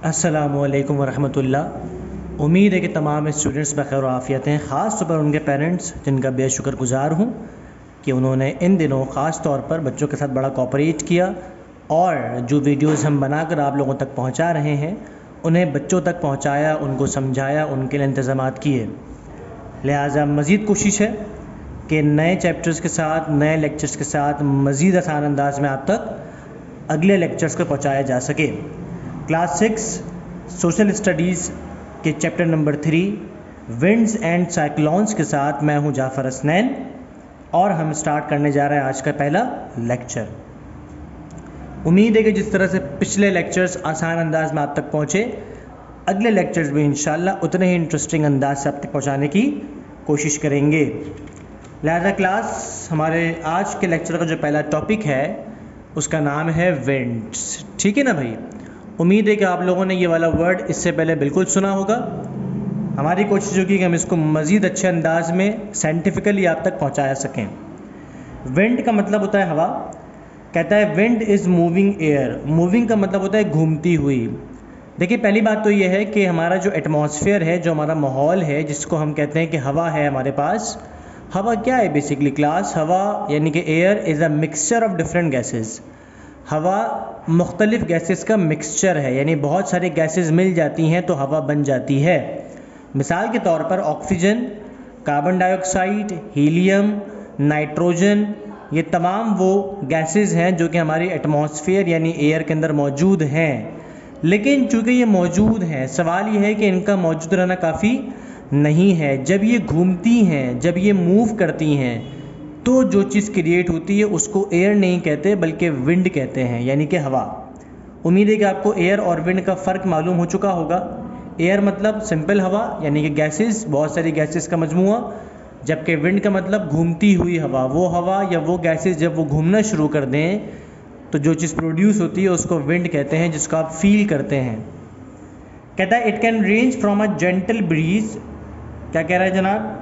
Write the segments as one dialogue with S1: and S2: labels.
S1: अस्सलामुअलैकुम वरहमतुल्लाह। उम्मीद है कि तमाम स्टूडेंट्स बखैर आफ़ियत हैं, ख़ास तौर पर उनके पेरेंट्स जिनका बेशुक्रगुज़ार हूँ कि उन्होंने इन दिनों ख़ास तौर पर बच्चों के साथ बड़ा कोऑपरेट किया और जो वीडियोज़ हम बनाकर आप लोगों तक पहुँचा रहे हैं उन्हें बच्चों तक पहुँचाया, उनको समझाया, उनके लिए इंतज़ामात किए। लिहाजा मज़ीद कोशिश है कि नए चैप्टर्स के साथ, नए लेक्चर्स के साथ मज़ीद आसान अंदाज में आप तक अगले लेक्चर्स को पहुँचाया जा सके। क्लास 6 सोशल स्टडीज़ के chapter number 3 winds and cyclones के साथ मैं हूं जाफ़र हसनैन और हम स्टार्ट करने जा रहे हैं आज का पहला लेक्चर। उम्मीद है कि जिस तरह से पिछले लेक्चर्स आसान अंदाज में आप तक पहुंचे, अगले लेक्चर्स भी इंशाल्लाह उतने ही इंटरेस्टिंग अंदाज से आप तक पहुंचाने की कोशिश करेंगे। लिहाजा क्लास हमारे आज के लेक्चर का जो पहला टॉपिक है उसका नाम है विंड्स। ठीक है ना भाई? उम्मीद है कि आप लोगों ने ये वाला वर्ड इससे पहले बिल्कुल सुना होगा। हमारी कोशिश होगी कि हम इसको मज़ीद अच्छे अंदाज में साइंटिफिकली आप तक पहुंचा सकें। विंड का मतलब होता है हवा। कहता है wind is moving air. Moving का मतलब होता है घूमती हुई। देखिए, पहली बात तो ये है कि हमारा जो एटमॉस्फेयर है, जो हमारा माहौल है, जिसको हम कहते हैं कि हवा है हमारे पास। हवा क्या है बेसिकली क्लास? हवा यानी कि air is a mixture of different gases. हवा मुख्तलिफ़ गैसेस का मिक्सचर है, यानी बहुत सारे गैसेस मिल जाती हैं तो हवा बन जाती है। मिसाल के तौर पर oxygen, carbon dioxide, helium, nitrogen, ये तमाम वो गैसेस हैं जो कि हमारी एटमॉस्फेयर यानी एयर के अंदर मौजूद हैं। लेकिन चूँकि ये मौजूद हैं, सवाल ये है कि इनका मौजूद रहना काफ़ी नहीं है। जब ये घूमती हैं, जब ये मूव करती हैं, तो जो चीज़ क्रिएट होती है उसको एयर नहीं कहते बल्कि विंड कहते हैं, यानी कि हवा। उम्मीद है कि आपको एयर और विंड का फ़र्क मालूम हो चुका होगा। एयर मतलब सिंपल हवा यानी कि गैसेस, बहुत सारी गैसेस का मजमूआ, जबकि विंड का मतलब घूमती हुई हवा। वो हवा या वो गैसेस जब वो घूमना शुरू कर दें तो जो चीज़ प्रोड्यूस होती है उसको विंड कहते हैं, जिसको आप फील करते हैं। कहता है it can range from a gentle breeze. क्या कह रहा है जनाब?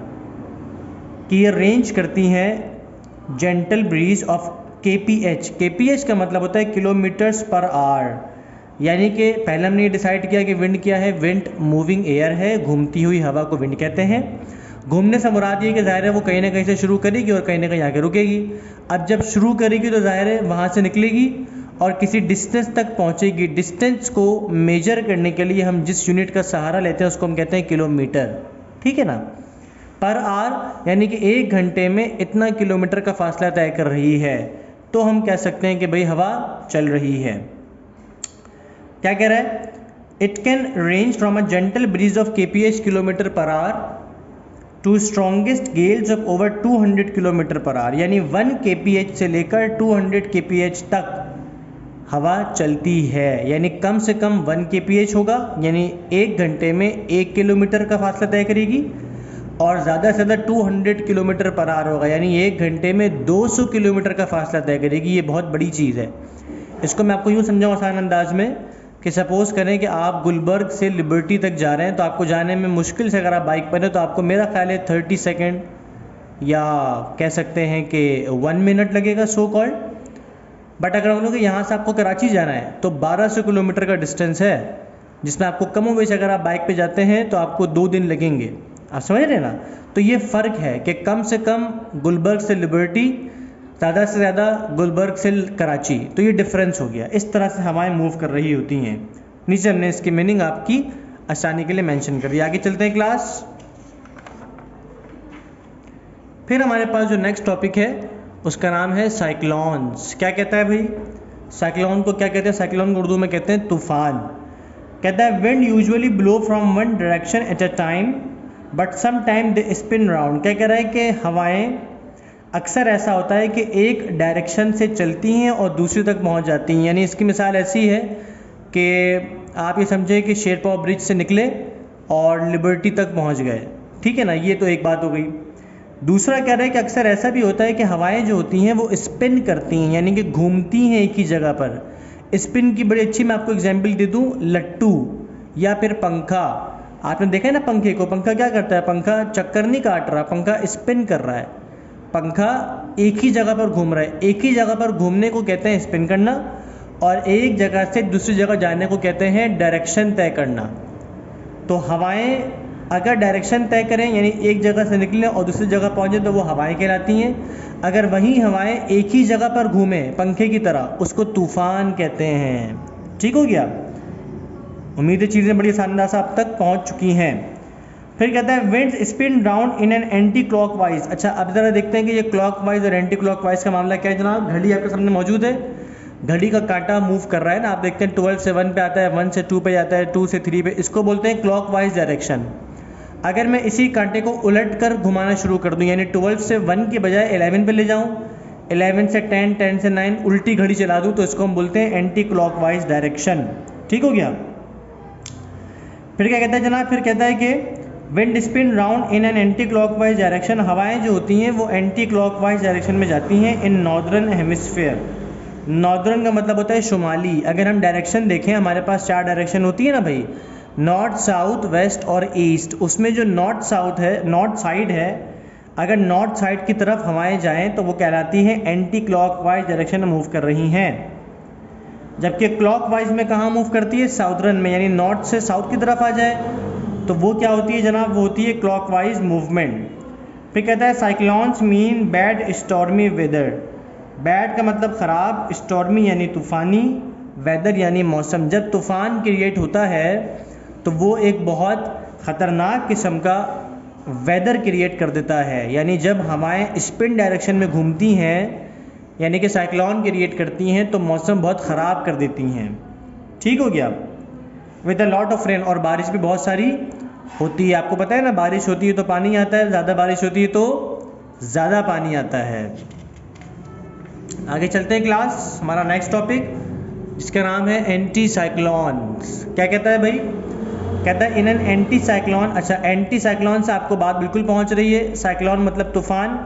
S1: कि ये रेंज करती हैं gentle breeze of kph। kph का मतलब होता है किलोमीटर्स पर आवर। यानी कि पहले हमने ये डिसाइड किया कि विंड क्या है। विंड मूविंग एयर है, घूमती हुई हवा को विंड कहते हैं। घूमने से मुराद ये कि ज़ाहिर है वो कहीं ना कहीं से शुरू करेगी और कहीं ना कहीं आके रुकेगी। अब जब शुरू करेगी तो ज़ाहिर है वहाँ से निकलेगी और किसी डिस्टेंस तक पहुँचेगी। डिस्टेंस को मेजर करने के लिए हम जिस यूनिट का सहारा लेते हैं उसको हम कहते हैं किलोमीटर। ठीक है ना? पर आवर यानी कि 1 घंटे में इतना किलोमीटर का फासला तय कर रही है, तो हम कह सकते हैं कि भाई हवा चल रही है। क्या कह रहा है? It can range from a gentle breeze of kph kilometre per hour to strongest gales of over 200 kilometre per hour. यानी 1 kph से लेकर 200 kph तक हवा चलती है। यानी कम से कम 1 kph होगा, यानी 1 घंटे में 1 किलोमीटर का फासला तय करेगी, और ज़्यादा से ज़्यादा 200 किलोमीटर पर आवर होगा, यानी 1 घंटे में 200 किलोमीटर का फासला तय करेगी। ये बहुत बड़ी चीज़ है। इसको मैं आपको यूँ समझाऊँ आसान अंदाज में कि सपोज़ करें कि आप गुलबर्ग से लिबर्टी तक जा रहे हैं, तो आपको जाने में मुश्किल से अगर आप बाइक पर हैं तो आपको मेरा ख्याल है 30 सेकेंड या कह सकते हैं कि 1 मिनट लगेगा सो कॉल्ड। बट अगर हम लोग यहाँ से आपको कराची जाना है तो 1200 किलोमीटर का डिस्टेंस है, जिसमें आपको कमो बेश अगर आप बाइक पे जाते हैं तो आपको 2 दिन लगेंगे। आप समझ रहे हैं ना? तो ये फ़र्क है कि कम से कम गुलबर्ग से लिबर्टी, ज़्यादा से ज़्यादा गुलबर्ग से कराची, तो ये डिफरेंस हो गया। इस तरह से हवाएं मूव कर रही होती हैं। नीचे हमने इसकी मीनिंग आपकी आसानी के लिए मेंशन कर दिया। आगे चलते हैं क्लास। फिर हमारे पास जो नेक्स्ट टॉपिक है उसका नाम है साइक्लोन्स। क्या कहता है भाई? साइक्लोन को क्या कहते हैं? साइक्लोन को उर्दू में कहते हैं तूफ़ान। कहता है wind usually blow from one direction at a time but some time they spin round. क्या कह रहा है कि हवाएं अक्सर ऐसा होता है कि एक डायरेक्शन से चलती हैं और दूसरी तक पहुंच जाती हैं। यानी इसकी मिसाल ऐसी है कि आप ये समझें कि शेरपाव ब्रिज से निकले और लिबर्टी तक पहुंच गए। ठीक है ना? ये तो एक बात हो गई। दूसरा कह रहा है कि अक्सर ऐसा भी होता है कि हवाएं जो होती हैं वो स्पिन करती हैं, यानी कि घूमती हैं एक ही जगह पर। स्पिन की बड़ी अच्छी मैं आपको एग्जांपल दे दूं, लट्टू या फिर पंखा। आपने देखा है ना पंखे को? पंखा क्या करता है? पंखा चक्कर नहीं काट रहा, पंखा स्पिन कर रहा है। पंखा एक ही जगह पर घूम रहा है। एक ही जगह पर घूमने को कहते हैं स्पिन करना, और एक जगह से दूसरी जगह जाने को कहते हैं डायरेक्शन तय करना। तो हवाएं अगर डायरेक्शन तय करें यानी एक जगह से निकलें और दूसरी जगह पहुँचें तो वो हवाएं कहलाती हैं। अगर वही हवाएं एक ही जगह पर घूमें पंखे की तरह उसको तूफ़ान कहते हैं। ठीक हो गया। उम्मीद है चीज़ें बड़ी शानदार से अब तक पहुँच चुकी हैं। फिर कहता है wind spin round in an anti clockwise. अच्छा, अब ज़रा देखते हैं कि ये क्लॉकवाइज और एंटी क्लॉकवाइज का मामला क्या है जनाब। घड़ी आपके सामने मौजूद है, घड़ी का कांटा मूव कर रहा है ना, आप देखते हैं 12 से 1 पे आता है, 1 से 2 पे जाता है, 2 से 3 पे, इसको बोलते हैं क्लॉकवाइज डायरेक्शन। अगर मैं इसी कांटे को उलट कर घुमाना शुरू कर दूं यानी 12 से 1 के बजाय 11 पे ले जाऊं, 11 से 10, 10 से 9 उल्टी घड़ी चला दूं तो इसको हम बोलते हैं एंटी क्लॉकवाइज डायरेक्शन। ठीक हो गया। फिर क्या कहता है जनाब, फिर कहता है कि wind spin round in an anti clockwise direction. हवाएं जो होती हैं वो एंटी क्लॉकवाइज डायरेक्शन में जाती हैं इन नॉर्दर्न हेमिस्फीयर। नॉर्दर्न का मतलब होता है शुमाली। अगर हम डायरेक्शन देखें हमारे पास 4 डायरेक्शन होती है ना भाई, नॉर्थ, साउथ, वेस्ट और ईस्ट। उसमें जो नॉर्थ साउथ है, नॉर्थ साइड है, अगर नॉर्थ साइड की तरफ हवाएं जाएं तो वो कहलाती हैं एंटी क्लॉकवाइज डायरेक्शन में मूव कर रही हैं। जबकि क्लॉकवाइज में कहाँ मूव करती है, साउदर्न में, यानी नॉर्थ से साउथ की तरफ आ जाए तो वो क्या होती है जनाब, वो होती है क्लॉकवाइज मूवमेंट। फिर कहता है cyclones mean bad stormy weather. Bad का मतलब ख़राब, स्टॉर्मी यानी तूफ़ानी, वेदर यानी मौसम। जब तूफ़ान क्रिएट होता है तो वो एक बहुत ख़तरनाक किस्म का वेदर क्रिएट कर देता है। यानी जब हवाएं स्पिन डायरेक्शन में घूमती हैं यानी कि साइक्लोन क्रिएट करती हैं तो मौसम बहुत ख़राब कर देती हैं। ठीक हो गया। With a lot of rain, और बारिश भी बहुत सारी होती है। आपको पता है ना, बारिश होती है तो पानी आता है, ज़्यादा बारिश होती है तो ज़्यादा पानी आता है। आगे चलते हैं क्लास, हमारा नेक्स्ट टॉपिक जिसका नाम है एंटी साइक्लोन्स। क्या कहता है भाई, कहता है इन एन एंटी साइक्लोन। अच्छा, एंटी साइक्लोन से आपको बात बिल्कुल पहुंच रही है। साइक्लोन मतलब तूफान,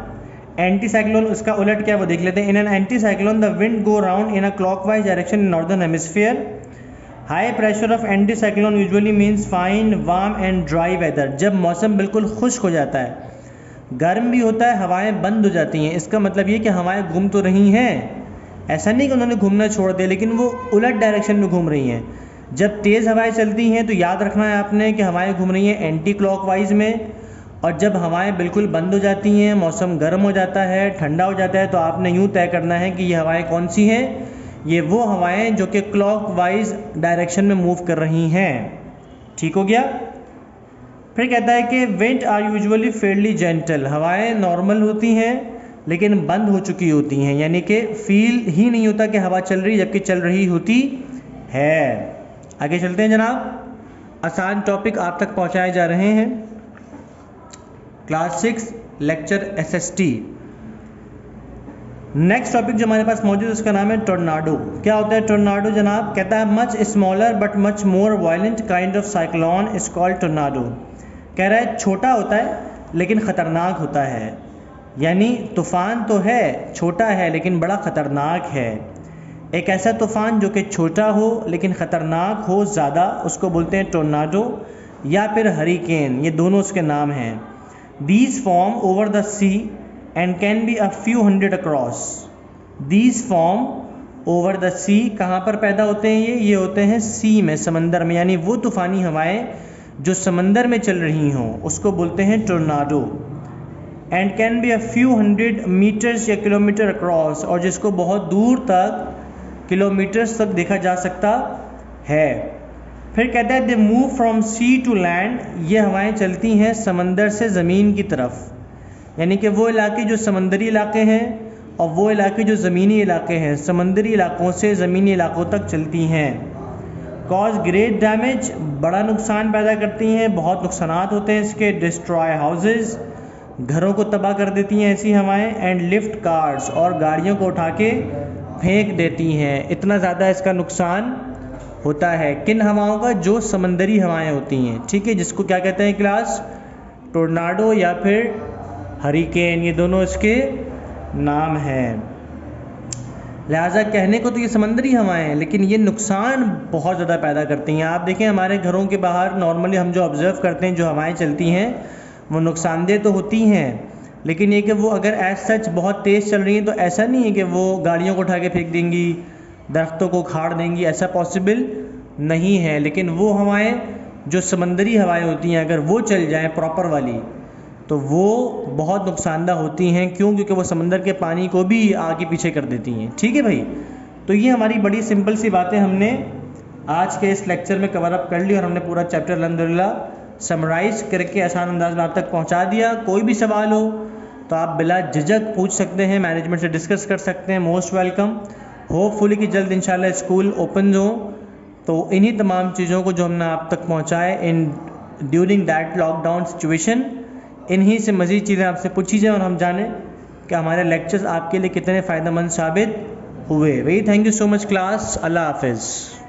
S1: एंटी साइक्लोन उसका उलट क्या वो देख लेते हैं। In an anticyclone the wind go round in a clockwise direction in northern hemisphere. High pressure of anticyclone usually means fine warm and dry weather. जब मौसम बिल्कुल खुश्क हो जाता है, गर्म भी होता है, हवाएं बंद हो जाती हैं, इसका मतलब ये कि हवाएं घूम तो रही हैं, ऐसा नहीं कि उन्होंने घूमना छोड़ दिया, लेकिन वो उलट डायरेक्शन में घूम रही हैं। जब तेज़ हवाएं चलती हैं तो याद रखना है आपने कि हवाएं घूम रही हैं एंटी क्लॉकवाइज में, और जब हवाएं बिल्कुल बंद हो जाती हैं, मौसम गर्म हो जाता है, ठंडा हो जाता है, तो आपने यूँ तय करना है कि ये हवाएं कौन सी हैं। ये वो हवाएं जो कि क्लॉकवाइज डायरेक्शन में मूव कर रही हैं। ठीक हो गया। फिर कहता है कि wind are usually fairly gentle. हवाएं नॉर्मल होती हैं लेकिन बंद हो चुकी होती हैं, यानी कि फील ही नहीं होता कि हवा चल रही जबकि चल रही होती है। आगे चलते हैं जनाब, आसान टॉपिक आप तक पहुंचाए जा रहे हैं। Class 6 lecture SST। Next topic जो हमारे पास मौजूद है उसका नाम है टोर्नाडो। क्या होता है टोर्नाडो जनाब, कहता है much smaller but much more violent kind of cyclone is called tornado. कह रहा है छोटा होता है लेकिन ख़तरनाक होता है, यानी तूफ़ान तो है, छोटा है लेकिन बड़ा ख़तरनाक है। एक ऐसा तूफ़ान जो कि छोटा हो लेकिन ख़तरनाक हो ज़्यादा, उसको बोलते हैं टोर्नाडो या फिर हरिकेन, ये दोनों उसके नाम हैं। These form over the sea and can be a few hundred across. These form over the sea, कहाँ पर पैदा होते हैं ये होते हैं सी में, समंदर में, यानी वो तूफ़ानी हवाएं जो समंदर में चल रही हों उसको बोलते हैं tornado. And can be a few hundred metres या किलोमीटर अक्रॉस, और जिसको बहुत दूर तक किलोमीटर्स तक देखा जा सकता है। फिर कहता है they move from sea to land. ये हवाएं चलती हैं समंदर से ज़मीन की तरफ, यानी कि वो इलाके जो समंदरी इलाके हैं और वो इलाके जो ज़मीनी इलाके हैं, समंदरी इलाकों से ज़मीनी इलाकों तक चलती हैं। कॉज ग्रेट डैमेज, बड़ा नुकसान पैदा करती हैं, बहुत नुकसानात होते हैं इसके। डिस्ट्रॉय हाउसेज, घरों को तबाह कर देती हैं ऐसी हवाएं। एंड लिफ्ट कार्स, और गाड़ियों को उठा के फेंक देती हैं। इतना ज़्यादा इसका नुकसान होता है किन हवाओं का, जो समंदरी हवाएं होती हैं। ठीक है, जिसको क्या कहते हैं क्लास, टोर्नाडो या फिर हरिकेन, ये दोनों इसके नाम हैं। लिहाजा कहने को तो ये समंदरी हवाएं हैं लेकिन ये नुकसान बहुत ज़्यादा पैदा करती हैं। आप देखें हमारे घरों के बाहर नॉर्मली हम जो ऑब्ज़र्व करते हैं, जो हवाएं चलती हैं वो नुकसानदेह तो होती हैं, लेकिन ये कि वो अगर एज सच बहुत तेज़ चल रही हैं तो ऐसा नहीं है कि वो गाड़ियों को उठा के फेंक देंगी, दरख्तों को उखाड़ देंगी, ऐसा पॉसिबल नहीं है। लेकिन वो हवाएं जो समंदरी हवाएं होती हैं, अगर वो चल जाएं प्रॉपर वाली, तो वो बहुत नुकसानदा होती हैं। क्यों? क्योंकि वो समंदर के पानी को भी आगे पीछे कर देती हैं। ठीक है भाई, तो ये हमारी बड़ी सिंपल सी बातें हमने आज के इस लेक्चर में कवर अप कर ली और हमने पूरा चैप्टर अल्हम्दुलिल्लाह समराइज़ करके आसान अंदाज में आप तक पहुंचा दिया। कोई भी सवाल हो तो आप बिला झिझक पूछ सकते हैं, मैनेजमेंट से डिस्कस कर सकते हैं। Most welcome. होपफुली कि जल्द इंशाल्लाह स्कूल ओपन हो, तो इन्हीं तमाम चीज़ों को जो हमने आप तक पहुँचाए in during that lockdown situation, इन्हीं से मज़ीद चीज़ें आपसे पूछी जाएँ और हम जानें कि हमारे लेक्चर्स आपके लिए कितने फ़ायदेमंद साबित हुए। Very thank you so much class. अल्लाह हाफ़िज़।